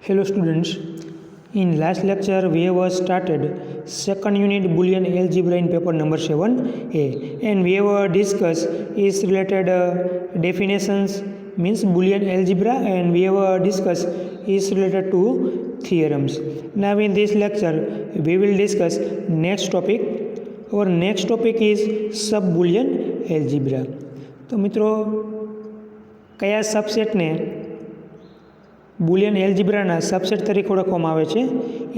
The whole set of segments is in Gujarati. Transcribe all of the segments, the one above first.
Hello students, in last lecture we have started second unit Boolean algebra in paper number 7a and we have discussed its related definitions means Boolean algebra and we have discussed its related to theorems. Now in this lecture we will discuss next topic. Our next topic is sub-Boolean algebra. તો મિત્રો કયા સબસેટને બુલિયન એલ્જિબ્રાના સબસેટ તરીકે ઓળખવામાં આવે છે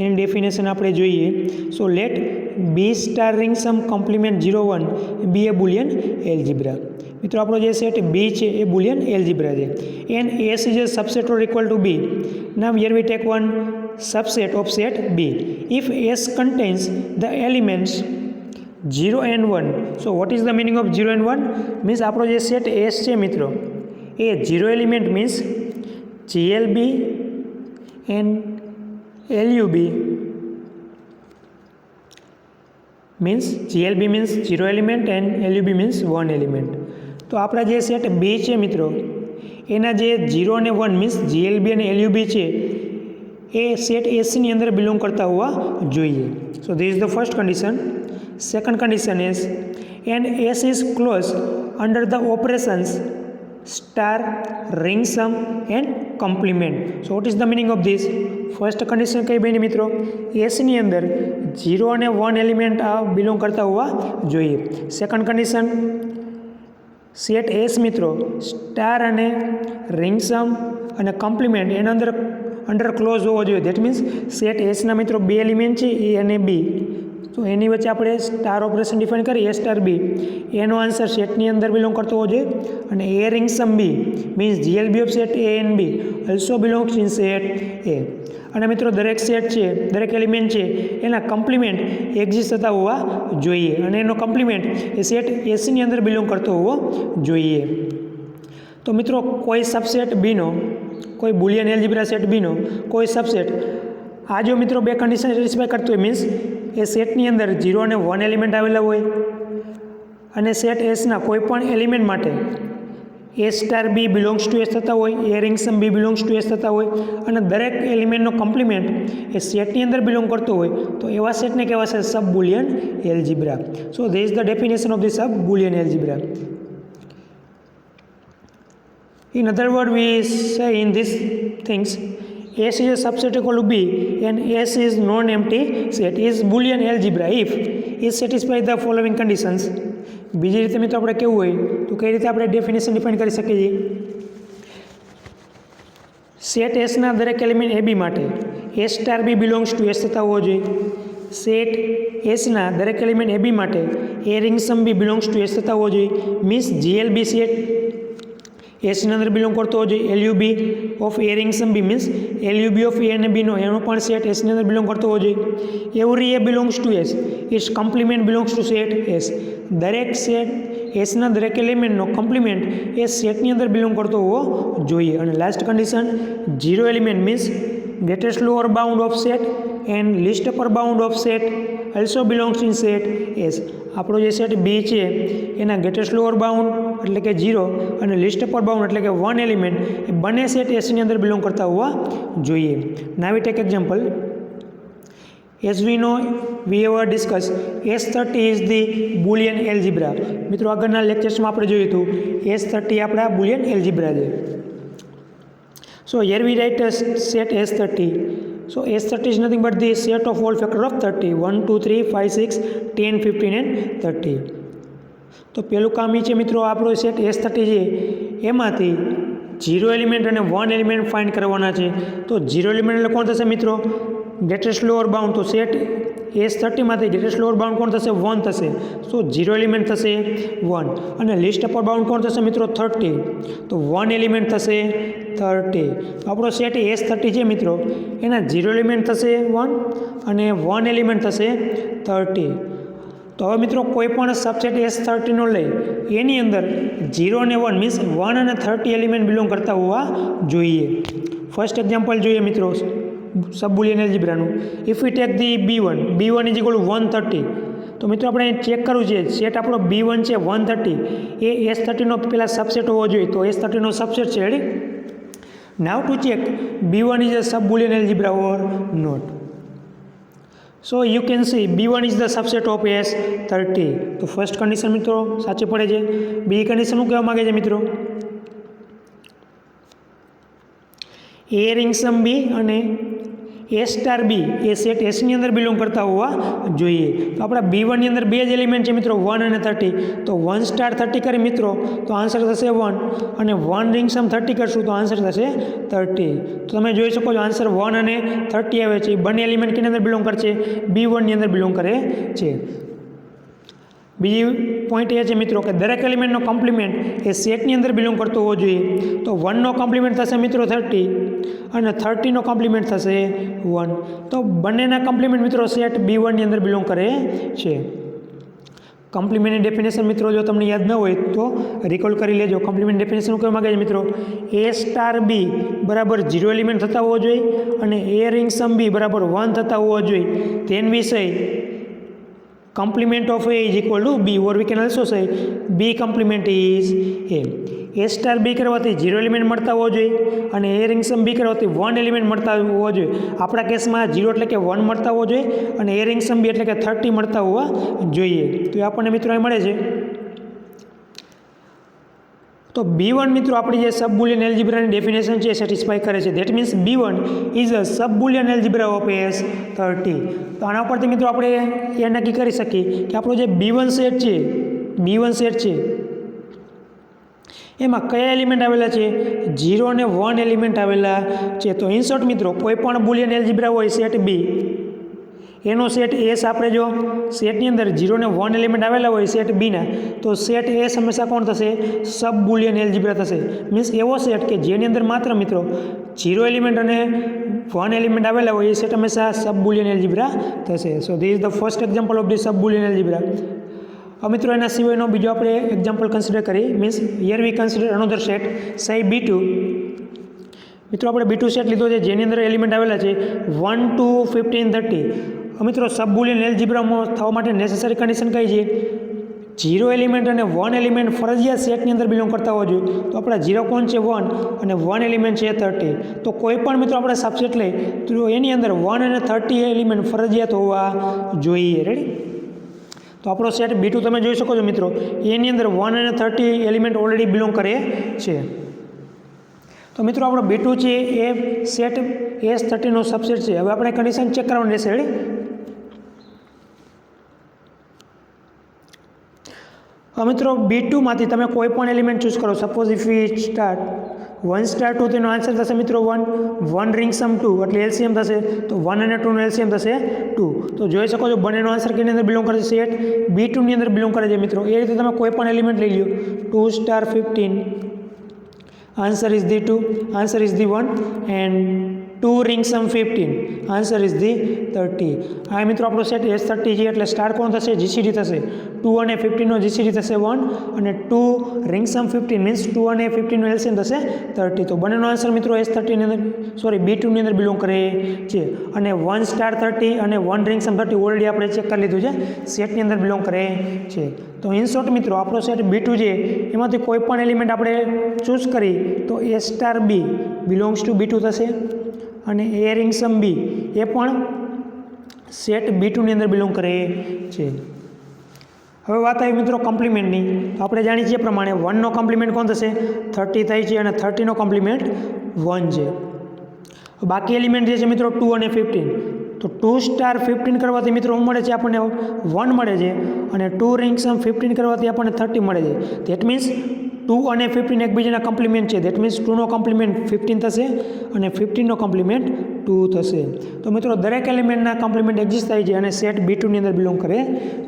એની ડેફિનેશન આપણે જોઈએ. So let B star ring sum complement 01 be a Boolean algebra. મિત્રો આપણો જે સેટ બી છે એ બુલિયન એલ્જિબ્રા છે and S is a subset or equal to B. Now here we take one subset of set B. If S contains the elements 0 and 1. So what is the meaning of 0 and 1? Means આપણો જે સેટ એસ છે મિત્રો એ 0 element means GLB and LUB means GLB means 0 element and LUB means 1 element. તો આપણા જે સેટ બી છે મિત્રો એના જે 0 અને 1 મીન્સ GLB અને LUB છે એ સેટ એસની અંદર બિલોંગ કરતા હોવા જોઈએ. So this is the first condition. Second condition is and S is close under the operations star ring sum and complement. So what is the meaning of this? First condition કઈ બની મિત્રો એસની અંદર 0 અને 1 એલિમેન્ટ આ બિલોંગ કરતા હોવા જોઈએ. સેકન્ડ કન્ડિશન સેટ એસ મિત્રો સ્ટાર અને રિંગ સમ અને કોમ્પ્લિમેન્ટ એના અંડર ક્લોઝ હોવો જોઈએ. દેટ મીન્સ સેટ એસના મિત્રો બે એલિમેન્ટ છે એ અને બી. તો એની વચ્ચે આપણે સ્ટાર ઓપરેશન ડિફાઇન કરીએ એ સ્ટાર બી એનો આન્સર સેટની અંદર બિલોંગ કરતો હોવો જોઈએ અને A ring sum B means GLB of set A and B also belongs in set A. અને મિત્રો દરેક સેટ છે દરેક એલિમેન્ટ છે એના કમ્પ્લિમેન્ટ એક્ઝિસ્ટ થતા હોવા જોઈએ અને એનો કમ્પ્લિમેન્ટ એ સેટ એસની અંદર બિલોંગ કરતો હોવો જોઈએ. તો મિત્રો કોઈ સબસેટ બીનો કોઈ બુલિયન એલ્જિબ્રા સેટ બીનો કોઈ સબસેટ આ જો મિત્રો બે કન્ડિશન સેટિસ્ફાય કરતો હોય મીન્સ એ સેટની અંદર 0 અને 1 એલિમેન્ટ આવેલા હોય અને સેટ એસના કોઈ પણ એલિમેન્ટ માટે A star B belongs to S થતા હોય A ring sum B belongs to S થતા હોય અને દરેક એલિમેન્ટનો કોમ્પ્લિમેન્ટ એ સેટની અંદર બિલોંગ કરતો હોય તો એવા સેટને કહેવાશે sub Boolean algebra. So this is the definition of the sub Boolean algebra. In other words, we say in these things, S is a subset equal to B and S is non-empty set is Boolean algebra if it satisfies the following conditions. બીજી રીતે મિત્રો આપણે કેવું હોય તો કઈ રીતે આપણે ડેફિનેશન ડિફાઇન કરી શકીએ છીએ. સેટ એસના દરેક એલિમેન્ટ એ બી માટે A star B belongs to S થતા હોવો જોઈએ. સેટ એસના દરેક એલિમેન્ટ એ બી માટે A ring sum B belongs to S થતા હોવો જોઈએ. મીન્સ જીએલબી સેટ એસની અંદર બિલોંગ કરતો હોવો જોઈએ. LUB of A ring sum B means LUB of A અને બીનો એનો પણ સેટ એસની અંદર બિલોંગ કરતો હોવો જોઈએ. Every a belongs to S its complement belongs to set S. દરેક સેટ એસના દરેક એલિમેન્ટનો કોમ્પ્લિમેન્ટ એ સેટની અંદર બિલોંગ કરતો હોવો જોઈએ. અને last condition 0 element means greatest lower bound of set and list upper bound of set also belongs in set S. આપણો જે સેટ બી છે એના ગ્રેટેસ્ટ લોઅર બાઉન્ડ એટલે કે 0 અને લિસ્ટ અપર બાઉન્ડ એટલે કે 1 એલિમેન્ટ એ બંને સેટ એસની અંદર બિલોંગ કરતા હોવા જોઈએ. Now we take example. As we know, we have discussed S30 is the Boolean algebra. મિત્રો આગળના લેક્ચર્સમાં આપણે જોયું હતું S30 આપણા Boolean algebra છે. So here we write a set S30. So S30 is nothing but the set of all factor of 30. 1, 2, 3, 5, 6, 10, 15 and 30. તો પેલું કામ એ છે મિત્રો આપણો સેટ S30 છે એમાંથી 0 એલિમેન્ટ અને 1 એલિમેન્ટ ફાઇન્ડ કરવાના છે. તો 0 એલિમેન્ટ એટલે કોણ થશે મિત્રો ગ્રેટેસ્ટ લોઅર બાઉન્ડ. તો સેટ S30 માંથી ગ્રેટેસ્ટ લોઅર બાઉન્ડ કોણ થશે 1 થશે. સો 0 એલિમેન્ટ થશે 1 અને લિસ્ટ અપર બાઉન્ડ કોણ થશે મિત્રો 30. તો 1 એલિમેન્ટ થશે 30. આપણો સેટ S30 છે મિત્રો એના 0 એલિમેન્ટ થશે 1 અને 1 એલિમેન્ટ થશે 30. તો હવે મિત્રો કોઈ પણ સબસેટ S30નો લઈ એની અંદર 0 અને 1 મીન્સ 1 અને 30 એલિમેન્ટ બિલોંગ કરતા હોવા જોઈએ. ફર્સ્ટ એક્ઝામ્પલ જોઈએ મિત્રો સબ બુલિયન એલ્જિબ્રાનું. If we take the B1 is equal to 130. તો મિત્રો આપણે ચેક કરવું છે સેટ આપણો B1 છે 130 એ S30નો પહેલાં સબસેટ હોવો જોઈએ. તો S30નો સબસેટ છે ready Now to check B1 is a sub-Boolean algebra or not. So you can see B1 is the subset of S30. તો ફર્સ્ટ કન્ડિશન મિત્રો સાચી પડે છે. બીજી કન્ડિશન શું કહેવા માગે છે મિત્રો? A રિંગ સમ B અને A સ્ટાર B એ સેટ એસની અંદર બિલોંગ કરતા હોવા જોઈએ. તો આપણા B1ની અંદર બે જ એલિમેન્ટ છે મિત્રો, 1 અને 30. તો 1 સ્ટાર 30 કરી મિત્રો તો આન્સર થશે 1, અને 1 રિંગ સમ 30 કરશું તો આન્સર થશે 30. તો તમે જોઈ શકો છો આન્સર 1 અને 30 આવે છે. બંને એલિમેન્ટ કેની અંદર બિલોંગ કરે છે? B1ની અંદર બિલોંગ કરે છે. બીજી પોઈન્ટ એ છે મિત્રો કે દરેક એલિમેન્ટનો કોમ્પ્લિમેન્ટ એ સેટની અંદર બિલોંગ કરતો હોવો જોઈએ. તો 1નો કોમ્પ્લિમેન્ટ થશે મિત્રો 30 અને 30નો કોમ્પ્લિમેન્ટ થશે 1. તો બંનેના કોમ્પ્લિમેન્ટ મિત્રો સેટ B1ની અંદર બિલોંગ કરે છે. કોમ્પ્લિમેન્ટની ડેફિનેશન મિત્રો જો તમને યાદ ન હોય તો રિકોલ કરી લેજો. કોમ્પ્લિમેન્ટ ડેફિનેશન કહેવા માગે છે મિત્રો, A સ્ટાર B બરાબર 0 એલિમેન્ટ થતા હોવો જોઈએ અને A રિંગ સમ B બરાબર 1 થતા હોવો જોઈએ. તેન વિષય complement of A is equal to B, or we can also say B complement is A. A star B કરવાથી 0 એલિમેન્ટ મળતા હોવો જોઈએ અને A રિંગ સમ B કરવાથી 1 એલિમેન્ટ મળતા હોવો જોઈએ. આપણા કેસમાં 0 એટલે કે 1 મળતા હોવો જોઈએ અને A રિંગ સમ B એટલે કે 30 મળતા હોવા જોઈએ. તો એ આપણને મિત્રો અહીં મળે છે. તો B1 મિત્રો આપણી જે સબ બુલિયન એલ્જિબ્રાની ડેફિનેશન છે સેટિસ્ફાઈ કરે છે. That means B1 is a sub Boolean algebra of S30. તો આના પરથી મિત્રો આપણે એ નક્કી કરી શકીએ કે આપણો જે B1 સેટ છે એમાં કયા એલિમેન્ટ આવેલા છે? 0 અને 1 એલિમેન્ટ આવેલા છે. તો ઇન શોર્ટ મિત્રો કોઈ પણ બુલિયન એલ્જિબ્રા હોય સેટ B, એનો સેટ એસ આપણે જો સેટની અંદર 0 ને 1 એલિમેન્ટ આવેલા હોય સેટ બીના, તો સેટ એસ હંમેશા કોણ થશે? સબ બુલિયન એલ્જિબ્રા થશે. મીન્સ એવો સેટ કે જેની અંદર માત્ર મિત્રો 0 એલિમેન્ટ અને 1 એલિમેન્ટ આવેલા હોય એ સેટ હંમેશા સબ બુલિયન એલ્જિબ્રા થશે. સો this is the first example of the sub Boolean algebra. હવે મિત્રો એના સિવાયનો બીજો આપણે એક્ઝામ્પલ કન્સિડર કરી. Means here we consider another set say B2. મિત્રો આપણે B2 સેટ લીધો છે જેની અંદર એલિમેન્ટ આવેલા છે 1 2 15 30. મિત્રો સબ બુલિયન એલ્જિબ્રામાં થવા માટે નેસેસરી કન્ડિશન કઈ છે? 0 એલિમેન્ટ અને 1 એલિમેન્ટ ફરજિયાત સેટની અંદર બિલોંગ કરતા હોવા જોઈએ. તો આપણા 0 કોણ છે? 1 અને 1 એલિમેન્ટ છે 30. તો કોઈ પણ મિત્રો આપણે સબસેટ લઈ તો એની અંદર 1 અને 30 એલિમેન્ટ ફરજિયાત હોવા જોઈએ. રેડી? તો આપણો સેટ B2 તમે જોઈ શકો છો મિત્રો, એની અંદર 1 અને 30 એલિમેન્ટ ઓલરેડી બિલોંગ કરે છે. તો મિત્રો આપણો B2 છે એ સેટ S30નો સબસેટ છે. હવે આપણે કન્ડિશન ચેક કરવાની રહેશે. રેડી? હવે મિત્રો B2માંથી તમે કોઈ પણ એલિમેન્ટ ચૂઝ કરો. Suppose if V start 1 star 2, તેનો આન્સર થશે મિત્રો 1 રિંગ સમ 2 એટલે એલસીએમ થશે. તો 1 અને 2 નો એલસીએમ થશે 2. તો જોઈ શકો છો બંનેનો આન્સર કેની અંદર બિલોંગ કરે છે? સેટ B2ની અંદર બિલોંગ કરે છે મિત્રો. એ રીતે તમે કોઈ પણ એલિમેન્ટ લઈ લો. 2 star 15, answer is the 2, answer is the 1, and 2 ring sum 15, answer is the 30. આ મિત્રો આપણો સેટ S30 છે એટલે સ્ટાર કોણ થશે? જીસીડી થશે. 2 અને 15 નો જીસીડી થશે 1 અને 2 રિંગ સમ 15 મીન્સ 2 અને 15 નો એલસીએમ થશે 30. તો બંનેનો આન્સર મિત્રો S30 ની અંદર B2ની અંદર બિલોંગ કરે છે. અને 1 સ્ટાર 30 અને 1 રિંગ સમ 30 ઓલરેડી આપણે ચેક કરી લીધું છે, સેટની અંદર બિલોંગ કરે છે. તો ઇન શોર્ટ મિત્રો આપણો સેટ B2 છે એમાંથી કોઈ પણ એલિમેન્ટ આપણે ચૂઝ કરી તો A star B belongs to B2 થશે અને A રિંગ સમ B એ પણ સેટ B2ની અંદર બિલોંગ કરે છે. હવે વાત આવી મિત્રો કોમ્પ્લિમેન્ટની. તો આપણે જાણીએ છીએ પ્રમાણે 1નો કોમ્પ્લિમેન્ટ કોણ થશે? 30 થાય છે અને 30નો કોમ્પ્લિમેન્ટ 1 છે. બાકી એલિમેન્ટ જે છે મિત્રો 2 અને 15. તો 2 સ્ટાર 15 કરવાથી મિત્રો શું મળે છે? આપણને 1 મળે છે અને 2 રિંગ સમ 15 કરવાથી આપણને 30 મળે છે. ધેટ મીન્સ 2 અને 15 એકબીજાના કોમ્પ્લિમેન્ટ છે. ધેટ મીન્સ 2નો કોમ્પ્લિમેન્ટ 15 થશે અને 15નો કોમ્પ્લિમેન્ટ 2 થશે. તો મિત્રો દરેક એલિમેન્ટના કોમ્પ્લિમેન્ટ એક્ઝિસ્ટ થાય છે અને સેટ B2ની અંદર બિલોંગ કરે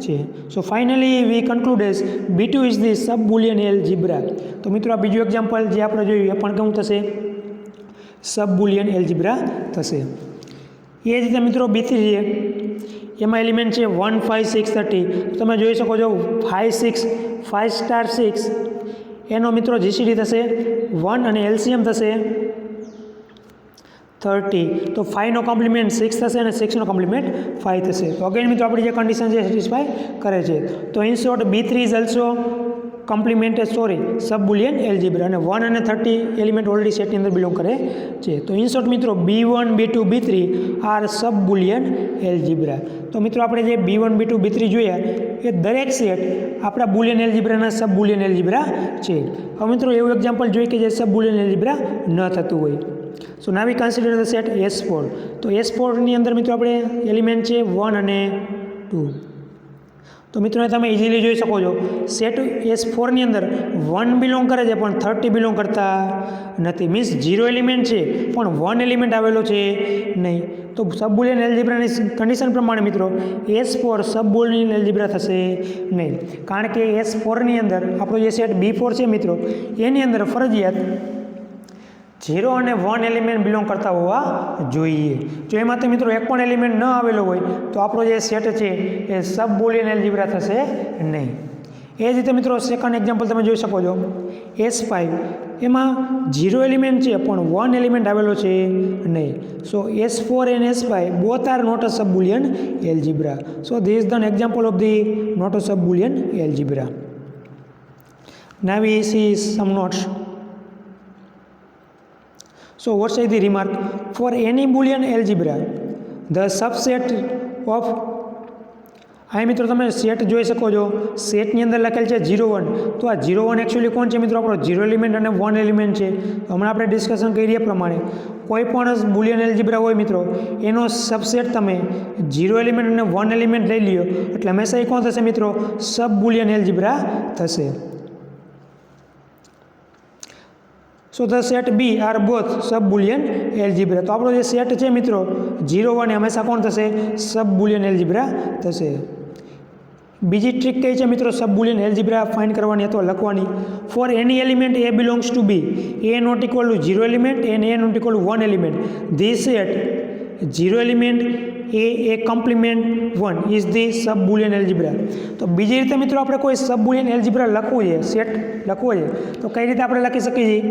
છે. So finally we conclude as B2 is the sub Boolean algebra. તો મિત્રો આ બીજું એક્ઝામ્પલ જે આપણે જોયું એ પણ કેવું થશે? સબ બુલિયન એલ્જિબ્રા થશે. એ જ રીતે મિત્રો B3 છે એમાં એલિમેન્ટ છે 1 5 6 30. તો તમે જોઈ શકો છો 5 સ્ટાર 6 એનો મિત્રો જીસીડી થશે 1 અને એલસીએમ થશે 30. તો 5નો કોમ્પ્લિમેન્ટ 6 થશે અને 6નો કોમ્પ્લિમેન્ટ 5 થશે. તો અગેન મિત્રો આપણી જે કન્ડિશન છે સેટિસ્ફાઈ કરે છે. તો in short B3 is also sub Boolean algebra અને 1 અને 30 એલિમેન્ટ ઓલરેડી સેટની અંદર બિલોંગ કરે છે. તો ઇન શોર્ટ મિત્રો B1 B2 B3 આર સબ બુલિયન એલ્જીબ્રા. તો મિત્રો આપણે જે B1 B2 B3 જોયા એ દરેક સેટ આપણા બુલિયન એલ્જીબ્રાના સબ બુલિયન એલ્જીબ્રા છે. હવે મિત્રો એવું એક્ઝામ્પલ જોઈએ કે જે સબ બુલિયન એલ્જીબ્રા ન થતું હોય. સો નાવ વી કન્સિડર ધ સેટ S4. તો S4ની અંદર મિત્રો આપણે એલિમેન્ટ છે 1 અને 2. તો મિત્રો તમે ઇઝીલી જોઈ શકો છો સેટ S4ની અંદર 1 બિલોંગ કરે છે પણ 30 બિલોંગ કરતા નથી. મીન્સ 0 એલિમેન્ટ છે પણ 1 એલિમેન્ટ આવેલો છે નહીં. તો સબબુલિયન એલ્જીબ્રાની કન્ડિશન પ્રમાણે મિત્રો S4 સબબુલિયન એલ્જીબ્રા થશે નહીં, કારણ કે S4ની અંદર આપણો જે સેટ B4 છે મિત્રો એની અંદર ફરજિયાત 0 અને 1 એલિમેન્ટ બિલોંગ કરતા હોવા જોઈએ. જો એમાંથી મિત્રો એક પણ એલિમેન્ટ ન આવેલો હોય તો આપણો જે સેટ છે એ સબ બુલિયન એલ્જીબ્રા થશે નહીં. એ જ રીતે મિત્રો સેકન્ડ એક્ઝામ્પલ તમે જોઈ શકો છો S5 એમાં 0 એલિમેન્ટ છે પણ 1 એલિમેન્ટ આવેલો છે નહીં. સો S4 and S5 both are not a sub-Boolean algebra. So this is the example of the not a sub-Boolean algebra. Now we see some notes. So what is the remark? For any Boolean algebra, the subset of અહીં મિત્રો તમે સેટ જોઈ શકો છો સેટની અંદર લખેલ છે 0 1. તો આ 0 1 એકચ્યુઅલી કોણ છે મિત્રો? આપણો 0 એલિમેન્ટ અને 1 એલિમેન્ટ છે. હમણાં આપણે ડિસ્કશન કરીએ પ્રમાણે કોઈ પણ બુલિયન એલ્જીબ્રા હોય મિત્રો એનો સબસેટ તમે 0 એલિમેન્ટ અને 1 એલિમેન્ટ લઈ લ્યો એટલે હંમેશા એ કોણ થશે મિત્રો? સબ બુલિયન એલ્જીબ્રા થશે. So the set B are both sub Boolean algebra. તો આપણો જે સેટ છે મિત્રો 0 1 એ હંમેશા કોણ થશે? સબ બુલિયન એલ્જીબ્રા થશે. બીજી ટ્રીક કઈ છે મિત્રો સબ બુલિયન એલ્જીબ્રા ફાઇન્ડ કરવાની અથવા લખવાની? For any element A belongs to B, A not equal to 0 element and A not equal to 1 element, this set 0 element A complement 1 is the sub Boolean algebra. તો બીજી રીતે મિત્રો આપણે કોઈ સબ બુલિયન એલ્જીબ્રા લખવું છે, સેટ લખવો છે તો કઈ રીતે આપણે લખી શકીએ છીએ?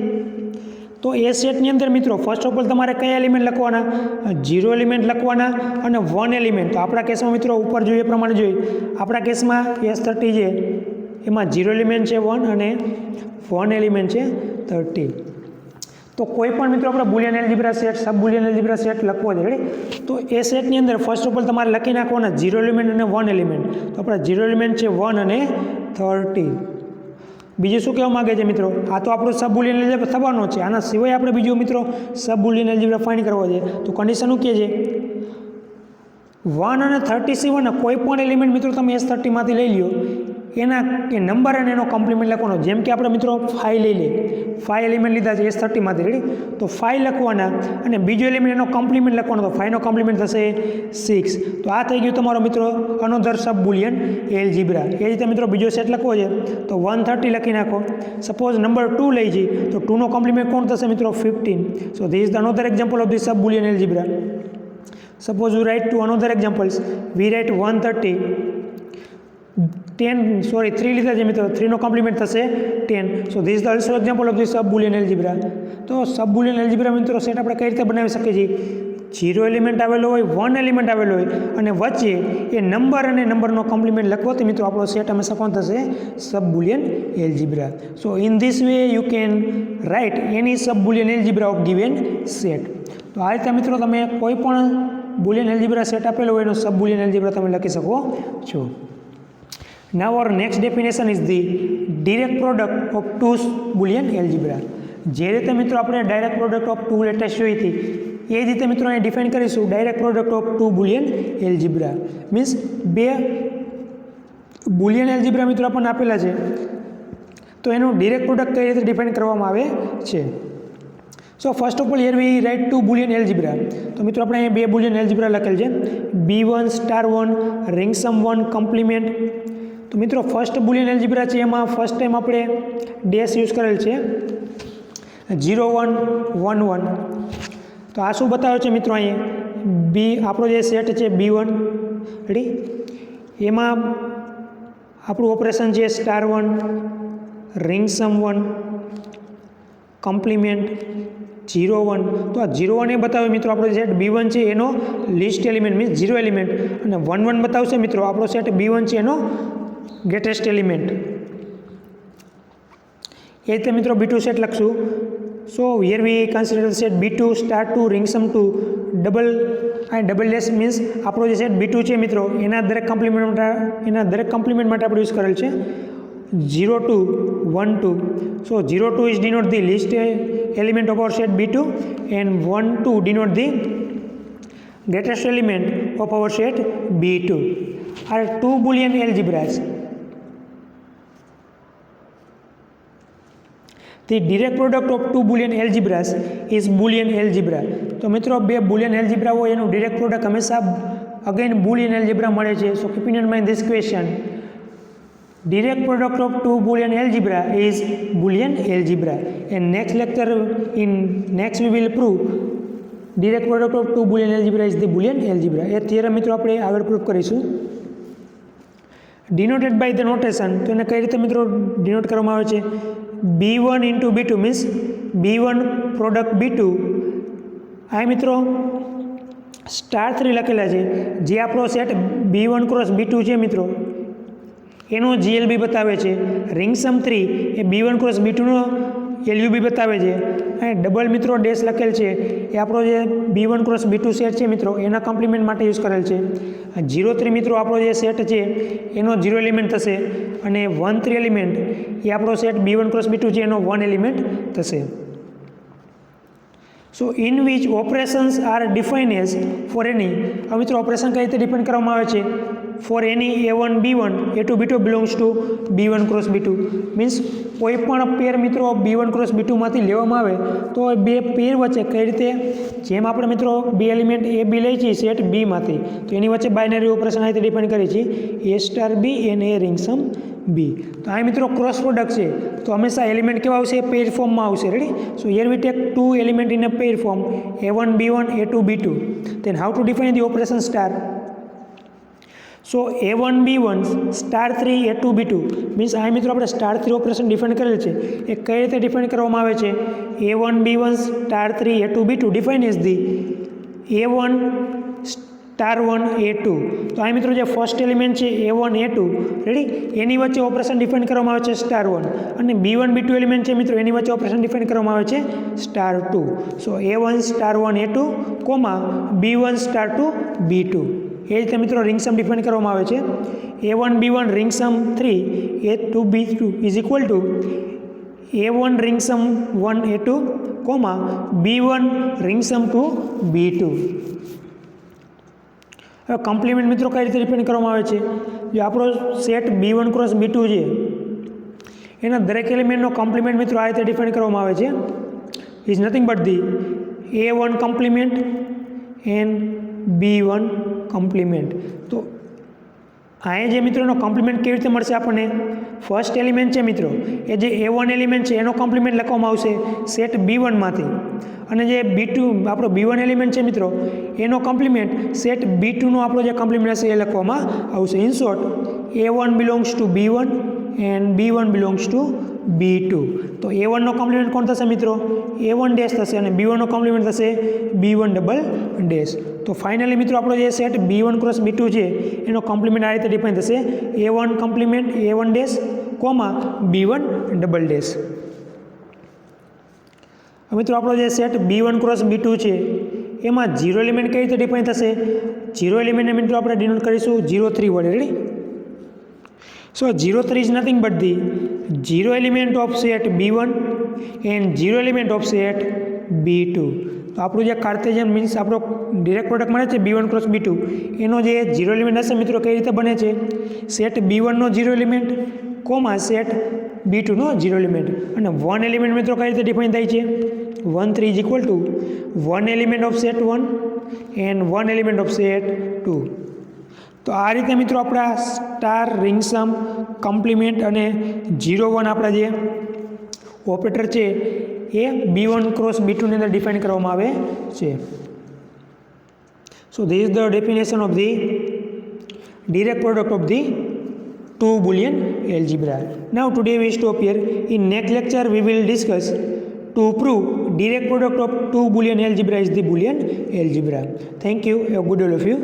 તો એ સેટની અંદર મિત્રો ફર્સ્ટ ઓફ ઓલ તમારે કયા એલિમેન્ટ લખવાના? 0 એલિમેન્ટ લખવાના અને 1 એલિમેન્ટ. તો આપણા કેસમાં મિત્રો ઉપર જોઈએ પ્રમાણે જોઈએ આપણા કેસમાં S30 છે એમાં 0 એલિમેન્ટ છે 1 અને 1 એલિમેન્ટ છે 30. તો કોઈ પણ મિત્રો આપણે બુલિયન એલ્જીબ્રા સેટ સબ બુલિયન એલ્જીબ્રા સેટ લખવો છે રેડી. તો એ સેટની અંદર ફર્સ્ટ ઓફ ઓલ તમારે લખી નાખવાના 0 એલિમેન્ટ અને 1 એલિમેન્ટ. તો આપણા 0 એલિમેન્ટ છે 1 અને 30. બીજું શું કહેવા માગે છે મિત્રો? આ તો આપણો સબ બુલિયન એલ્જીબ્રા થવાનો છે. આના સિવાય આપણે બીજું મિત્રો સબ બુલિયન એલ્જીબ્રા ફાઇન્ડ કરવો છે. તો કન્ડિશન શું કહે છે? 1 અને 30 સિવાયના કોઈ પણ એલિમેન્ટ મિત્રો તમે S30 માંથી લઈ લ્યો એના એ નંબર અને એનો કોમ્પ્લિમેન્ટ લખવાનો. જેમ કે આપણે મિત્રો 5 લઈ લઈએ, 5 એલિમેન્ટ લીધા છે S30 માંથી રેડી. તો 5 લખવાના અને બીજો એલિમેન્ટ એનો કોમ્પ્લિમેન્ટ લખવાનો. તો 5 નો કોમ્પ્લિમેન્ટ થશે 6. તો આ થઈ ગયું તમારો મિત્રો અનોધર સબ બુલિયન એલ્જીબ્રા. એ રીતે મિત્રો બીજો સેટ લખવો છે તો 130 લખી નાખો. સપોઝ નંબર 2 લઈ જઈએ તો 2 નો કોમ્પ્લિમેન્ટ કોણ થશે મિત્રો? 15. સો this is the અનોધર example of the sub Boolean algebra. Suppose we write two another examples. We write 130 3 લીધા છે મિત્રો 3 નો કોમ્પ્લિમેન્ટ થશે 10. સો this is also example of the sub Boolean algebra. તો સબ બુલિયન એલ્જીબ્રા મિત્રો સેટ આપણે કઈ રીતે બનાવી શકીએ છીએ? 0 એલિમેન્ટ આવેલો હોય, 1 એલિમેન્ટ આવેલો હોય અને વચ્ચે એ નંબર અને નંબરનો કોમ્પ્લિમેન્ટ લખવો તો મિત્રો આપણો સેટ હંમેશા કોણ થશે? Sub Boolean algebra. So in this way you can write any sub Boolean algebra of given set. તો આ રીતે મિત્રો તમે કોઈ પણ બુલિયન એલ્જીબ્રા સેટ આપેલો હોય એનો સબ બુલિયન એલ્જીબ્રા તમે લખી શકો છો. Now our next definition is the direct product of two Boolean algebra. જે રીતે મિત્રો આપણે direct product of two lattice જોઈ હતી એ જ રીતે મિત્રો અહીં ડિફાઇન કરીશું direct product of two Boolean algebra. Means બે બુલિયન એલ્જીબ્રા મિત્રો આપણને આપેલા છે તો એનું ડિરેક્ટ પ્રોડક્ટ કઈ રીતે ડિફાઇન કરવામાં આવે છે. So first of all here we write two Boolean algebra. તો મિત્રો આપણે અહીંયા બે બુલિયન એલ્જીબ્રા લખેલ છે B1 star 1 ring sum 1 compliment. તો મિત્રો ફર્સ્ટ બુલિયન એલ્જીબ્રા છે એમાં ફર્સ્ટ ટાઈમ આપણે ડેશ યુઝ કરેલ છે 0 1 1 1. તો આ શું બતાવ્યો છે મિત્રો? અહીંયા બી આપણો જે સેટ છે B1 રેડી એમાં આપણું ઓપરેશન છે સ્ટાર 1 રિંગ સમ 1 કોમ્પ્લિમેન્ટ 0 1. તો આ 0 1 એ બતાવે મિત્રો આપણો સેટ B1 છે એનો લિસ્ટ એલિમેન્ટ મીન્સ 0 એલિમેન્ટ અને 1 1 બતાવશે મિત્રો આપણો સેટ B1 છે એનો ગ્રેટેસ્ટ એલિમેન્ટ. એ રીતે મિત્રો B2 સેટ લખશું. So here we consider set B2 star 2 ring sum 2 double dash means આપણો જે સેટ B2 છે મિત્રો એના દરેક કોમ્પ્લિમેન્ટ માટે આપણે યુઝ કરેલ છે 0 2 1 2. સો 0 2 is denote the least element of our set B2 and 1 2 denote the greatest element of our set B2 are two Boolean algebras. The direct product of two Boolean algebras is Boolean algebra. તો મિત્રો બે Boolean algebra હોય એનું direct product હંમેશા again Boolean algebra મળે છે. So keep in mind this question. Direct product of two Boolean algebra is Boolean algebra. And next lecture we will prove direct product of two Boolean algebra is the Boolean algebra. A theorem મિત્રો આપણે આગળ પ્રૂવ કરીશું. Denoted by the notation, તો એને કઈ રીતે મિત્રો ડિનોટ કરવામાં આવે છે? B1 into B2 means B1 product B2. આ મિત્રો સ્ટાર 3 લખેલા છે જે આપણો સેટ B1 ક્રોસ B2 છે મિત્રો એનો GLB બતાવે છે. રિંગ સમ 3 એ B1 ક્રોસ B2 નો LUB બતાવે છે. અને ડબલ મિત્રો ડેશ લખેલ છે એ આપણો જે B1 ક્રોસ B2 સેટ છે મિત્રો એના કોમ્પ્લિમેન્ટ માટે યુઝ કરેલ છે. 0 3 મિત્રો આપણો જે સેટ છે એનો 0 એલિમેન્ટ થશે અને 1 3 એલિમેન્ટ એ આપણો સેટ B1 ક્રોસ B2 છે એનો 1 એલિમેન્ટ થશે. So in which operations are define as for any. હવે મિત્રો ઓપરેશન કઈ રીતે ડિફાઇન કરવામાં આવે છે? For any A1 B1 A2 B2 belongs to B1 cross B2 means કોઈ પણ પેર મિત્રો B1 ક્રોસ B2 માંથી લેવામાં આવે તો બે પેર વચ્ચે કઈ રીતે જેમ આપણે મિત્રો બે એલિમેન્ટ A B લઈ છીએ સેટ B માંથી તો એની વચ્ચે બાઇનરી ઓપરેશન આ રીતે ડિફાઇન કરી છે A star B and A ring sum B. તો આ મિત્રો ક્રોસ પ્રોડક્ટ છે તો હંમેશા એલિમેન્ટ કેવા આવશે? પેર ફોર્મમાં આવશે. Ready? So here we take two element in a pair form A1 B1 A2 B2. Then how to define the operation star? So A1 B1 star 3 A2 B2 means આ મિત્રો આપણે સ્ટાર 3 ઓપરેશન ડિફાઇન કરેલ છે એ કઈ રીતે ડિફાઇન કરવામાં આવે છે? A1 B1 star 3 A2 B2 define as the A1 star 1 A2. તો આ મિત્રો જે ફર્સ્ટ એલિમેન્ટ છે A1 A2 રેડી એની વચ્ચે ઓપરેશન ડિફાઇન કરવામાં આવે છે સ્ટાર 1 અને B1 B2 એલિમેન્ટ છે મિત્રો એની વચ્ચે ઓપરેશન ડિફાઇન કરવામાં આવે છે સ્ટાર 2. સો A1 star 1 A2 comma B1 star 2 B2. એ રીતે મિત્રો રિંગ સમ ડિફાઇન કરવામાં આવે છે A1 B1 ring sum 3 A2 B2 is equal to A1 ring sum 1 A2 comma B1 ring sum 2 B2. હવે કોમ્પ્લિમેન્ટ મિત્રો કઈ રીતે ડિફાઇન કરવામાં આવે છે? જો આપણો સેટ B1 ક્રોસ B2 છે એના દરેક એલિમેન્ટનો કોમ્પ્લિમેન્ટ મિત્રો આ રીતે ડિફાઇન કરવામાં આવે છે is nothing but the A1 compliment and B1 compliment. તો અહીંયા જે મિત્રો એનો કોમ્પ્લિમેન્ટ કેવી રીતે મળશે આપણને? ફર્સ્ટ એલિમેન્ટ છે મિત્રો એ જે A1 એલિમેન્ટ છે એનો કોમ્પ્લિમેન્ટ લખવામાં આવશે સેટ B1 માંથી અને જે B2 આપણો B1 એલિમેન્ટ છે મિત્રો એનો કોમ્પ્લિમેન્ટ સેટ B2 નો આપણો જે કોમ્પ્લિમેન્ટ હશે એ લખવામાં આવશે. In short A1 belongs to B1 and B1 belongs to B2. તો A1 નો કોમ્પ્લિમેન્ટ કોણ થશે મિત્રો? A1 ડેશ થશે અને B1 નો કોમ્પ્લિમેન્ટ થશે B1 ડબલ ડેશ. તો ફાઇનલી મિત્રો આપણો જે સેટ B1 ક્રોસ B2 છે એનો કોમ્પ્લિમેન્ટ આ રીતે ડિફાઇન થશે A1 compliment A1 dash comma B1 double dash. મિત્રો આપણો જે સેટ B1 ક્રોસ B2 છે એમાં 0 એલિમેન્ટ કઈ રીતે ડિફાઇન થશે? 0 એલિમેન્ટને મિત્રો આપણે ડિનોટ કરીશું 0 3 વડે. Ready? So 0 3 is nothing but the 0 element of set B1 and 0 element of set B2. તો આપણું જે કાર્ટેશિયન મીન્સ આપણો ડિરેક્ટ પ્રોડક્ટ મળે છે B1 ક્રોસ B2 એનો જે 0 એલિમેન્ટ હશે મિત્રો કઈ રીતે બને છે? સેટ B1 નો 0 એલિમેન્ટ કોમા સેટ B2 નો 0 એલિમેન્ટ અને 1 એલિમેન્ટ મિત્રો કઈ રીતે ડિફાઇન થાય છે? 1 3 is equal to 1 element of set 1 and 1 element of set 2. તો આ રીતે મિત્રો આપણા સ્ટાર રિંગ સમ કોમ્પ્લિમેન્ટ અને 0 1 આપણા જે ઓપરેટર છે એ B1 ક્રોસ B2 ની અંદર ડિફાઇન કરવામાં આવે છે. સો this is the definition of the direct product of the two Boolean algebra. Now today we stop here. In next lecture we will discuss to prove direct product of two Boolean algebra is the Boolean algebra. Thank you. Have a good all of you.